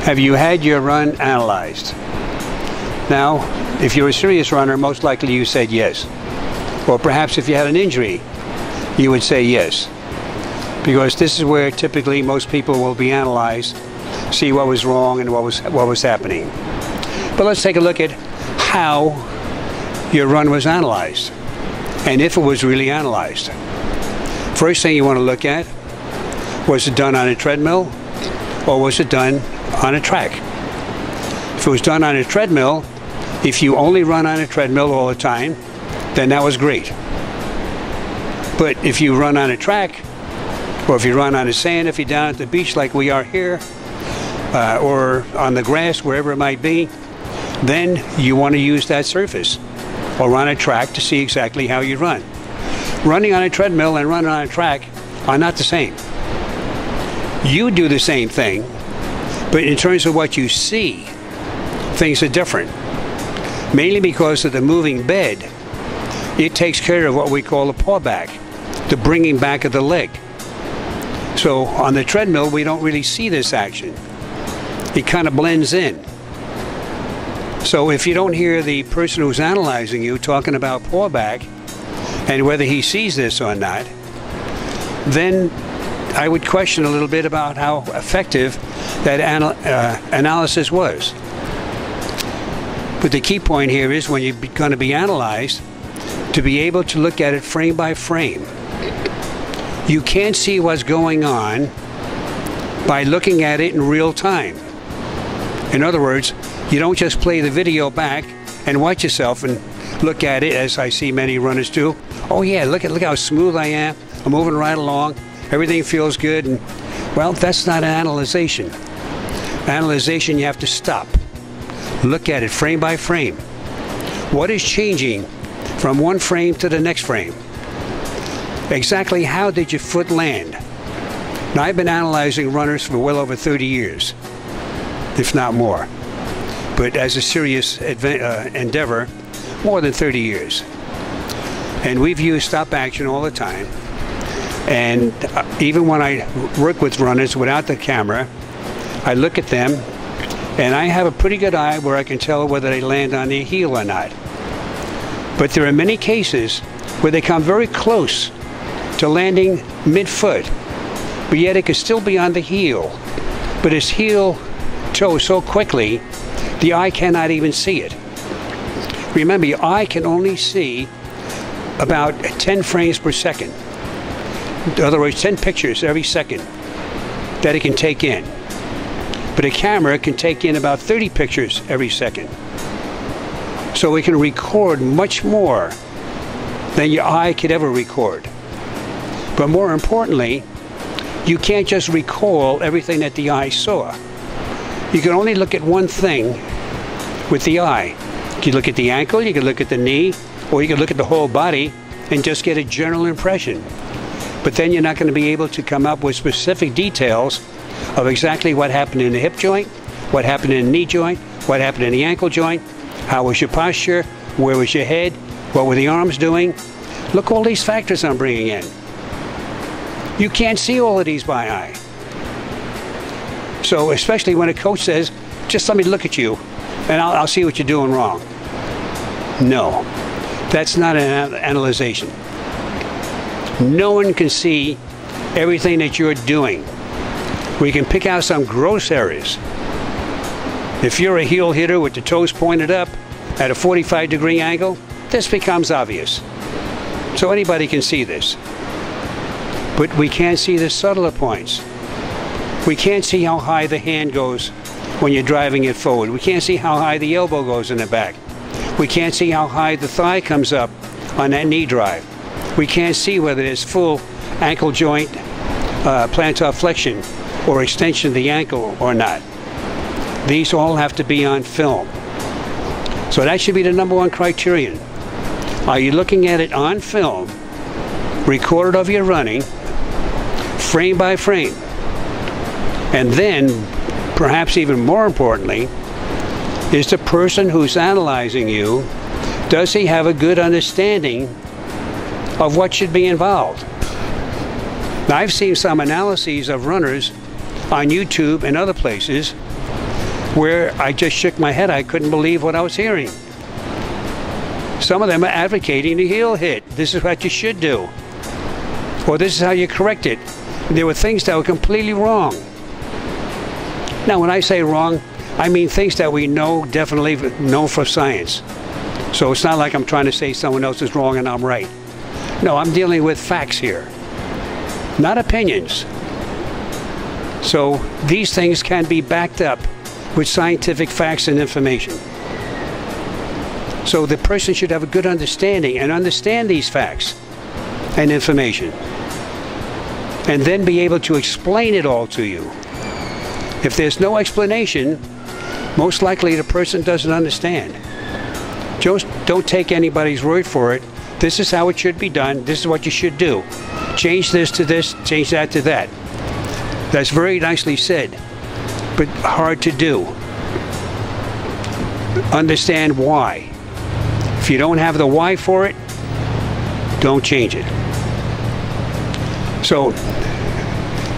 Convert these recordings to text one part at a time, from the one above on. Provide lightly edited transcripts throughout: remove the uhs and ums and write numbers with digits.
Have you had your run analyzed? Now, if you're a serious runner, most likely you said yes. Or perhaps if you had an injury, you would say yes. Because this is where typically most people will be analyzed, see what was wrong and what was happening. But let's take a look at how your run was analyzed, and if it was really analyzed. First thing you want to look at, was it done on a treadmill or was it done on a track? If it was done on a treadmill, if you only run on a treadmill all the time, then that was great. But if you run on a track, or if you run on the sand, if you're down at the beach like we are here, or on the grass, wherever it might be, then you want to use that surface or run a track to see exactly how you run. Running on a treadmill and running on a track are not the same. You do the same thing, but in terms of what you see, things are different. Mainly because of the moving bed, it takes care of what we call a paw back, the bringing back of the leg. So on the treadmill, we don't really see this action. It kind of blends in. So if you don't hear the person who's analyzing you talking about paw back and whether he sees this or not, then I would question a little bit about how effective that analysis was. But the key point here is when you're going to be analyzed, to be able to look at it frame by frame. You can't see what's going on by looking at it in real time. In other words, you don't just play the video back and watch yourself and look at it as I see many runners do. Oh yeah, look how smooth I am. I'm moving right along. Everything feels good. And, well, that's not an analyzation. Analyzation, you have to stop. Look at it frame by frame. What is changing from one frame to the next frame? Exactly how did your foot land? Now, I've been analyzing runners for well over 30 years, if not more. But as a serious endeavor, more than 30 years. And we've used stop action all the time. And even when I work with runners without the camera, I look at them and I have a pretty good eye where I can tell whether they land on their heel or not. But there are many cases where they come very close to landing mid-foot, but yet it could still be on the heel. But his heel toe so quickly, the eye cannot even see it. Remember, your eye can only see about 10 frames per second. In other words, 10 pictures every second that it can take in. But a camera can take in about 30 pictures every second. So it can record much more than your eye could ever record. But more importantly, you can't just recall everything that the eye saw. You can only look at one thing with the eye. You can look at the ankle, you can look at the knee, or you can look at the whole body and just get a general impression. But then you're not going to be able to come up with specific details of exactly what happened in the hip joint, what happened in the knee joint, what happened in the ankle joint, how was your posture, where was your head, what were the arms doing. Look, all these factors I'm bringing in. You can't see all of these by eye. So especially when a coach says, just let me look at you and I'll see what you're doing wrong. No, that's not an analyzation. No one can see everything that you're doing. We can pick out some gross areas. If you're a heel hitter with the toes pointed up at a 45-degree angle, this becomes obvious. So anybody can see this. But we can't see the subtler points. We can't see how high the hand goes when you're driving it forward. We can't see how high the elbow goes in the back. We can't see how high the thigh comes up on that knee drive. We can't see whether there's full ankle joint plantar flexion or extension of the ankle or not. These all have to be on film. So that should be the #1 criterion. Are you looking at it on film, recorded of your running, frame by frame? And then, perhaps even more importantly, is the person who's analyzing you, does he have a good understanding of what should be involved? Now, I've seen some analyses of runners on YouTube and other places where I just shook my head. I couldn't believe what I was hearing. Some of them are advocating the heel hit. This is what you should do. Or this is how you correct it. There were things that were completely wrong. Now, when I say wrong, I mean things that we know, definitely know for science. So it's not like I'm trying to say someone else is wrong and I'm right. No, I'm dealing with facts here, not opinions. So these things can be backed up with scientific facts and information. So the person should have a good understanding and understand these facts and information, and then be able to explain it all to you. If there's no explanation, most likely the person doesn't understand. Just don't take anybody's word for it. This is how it should be done. This is what you should do. Change this to this, change that to that. That's very nicely said, but hard to do. Understand why. If you don't have the why for it, don't change it. So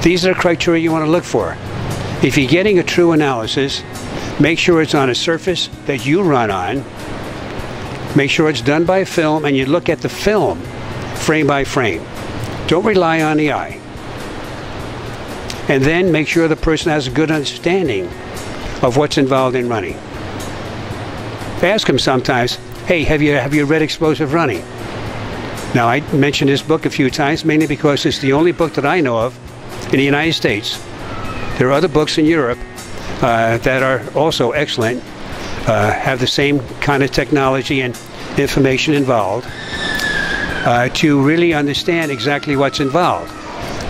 these are the criteria you want to look for. If you're getting a true analysis, make sure it's on a surface that you run on. Make sure it's done by film, and you look at the film frame by frame. Don't rely on the eye. And then make sure the person has a good understanding of what's involved in running. Ask them sometimes, hey, have you read Explosive Running? Now, I mentioned this book a few times, mainly because it's the only book that I know of in the United States. There are other books in Europe that are also excellent, have the same kind of technology and information involved to really understand exactly what's involved.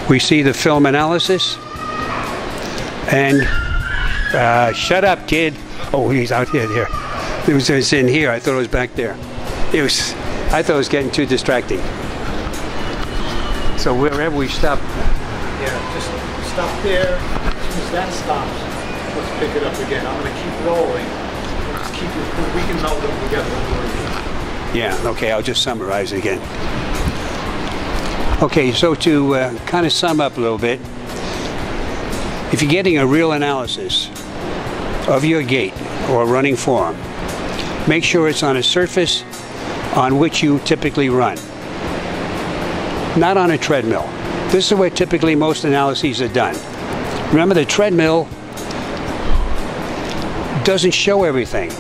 We see the film analysis, and shut up, kid. Oh, he's out here. There. It was in here. I thought it was back there. I thought it was getting too distracting. So wherever we stop. Yeah, just stop there. As soon as that stops, let's pick it up again. I'm going to keep rolling. Let's keep it. We can meld them together. Yeah. Okay. I'll just summarize it again. Okay. So to kind of sum up a little bit, if you're getting a real analysis of your gait or running form, make sure it's on a surface on which you typically run, not on a treadmill. This is where typically most analyses are done. Remember, the treadmill doesn't show everything.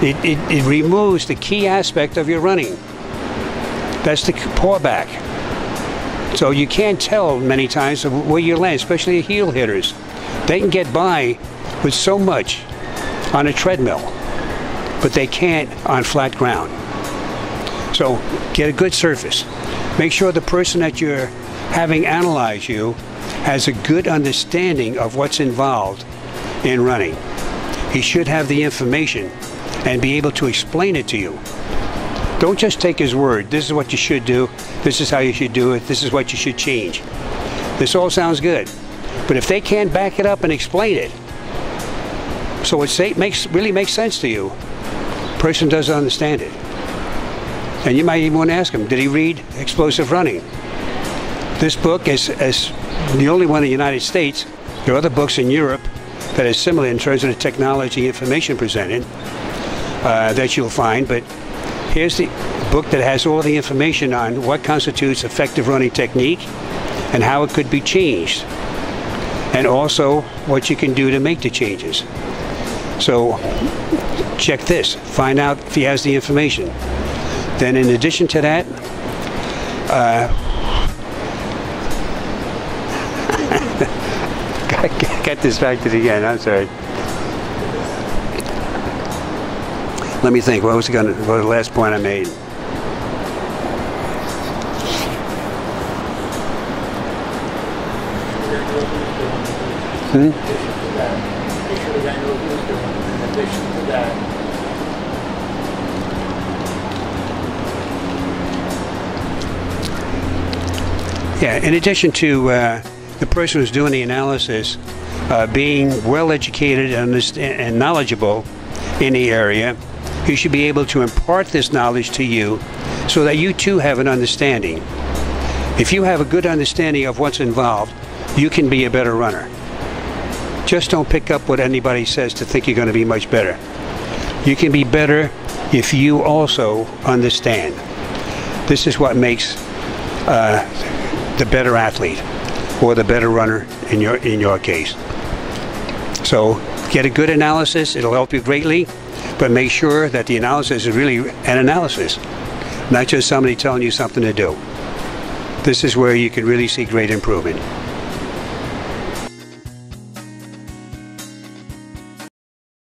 It removes the key aspect of your running. That's the pour back. So you can't tell many times where you land, especially heel hitters. They can get by with so much on a treadmill, but they can't on flat ground. So get a good surface. Make sure the person that you're having analyze you has a good understanding of what's involved in running. He should have the information and be able to explain it to you. Don't just take his word. This is what you should do. This is how you should do it. This is what you should change. This all sounds good. But if they can't back it up and explain it, so it really makes sense to you, the person doesn't understand it. And you might even want to ask him, did he read Explosive Running? This book is the only one in the United States. There are other books in Europe that are similar in terms of the technology information presented that you'll find, but here's the book that has all the information on what constitutes effective running technique and how it could be changed, and also what you can do to make the changes. So check this, find out if he has the information. Then in addition to that, got distracted again, I'm sorry. Let me think, what was the last point I made? Yeah, in addition to the person who's doing the analysis being well educated and knowledgeable in the area, he should be able to impart this knowledge to you so that you too have an understanding. If you have a good understanding of what's involved, you can be a better runner. Just don't pick up what anybody says to think you're going to be much better. You can be better if you also understand. This is what makes the better athlete, or the better runner in your case. So get a good analysis. It'll help you greatly, but make sure that the analysis is really an analysis, not just somebody telling you something to do. This is where you can really see great improvement.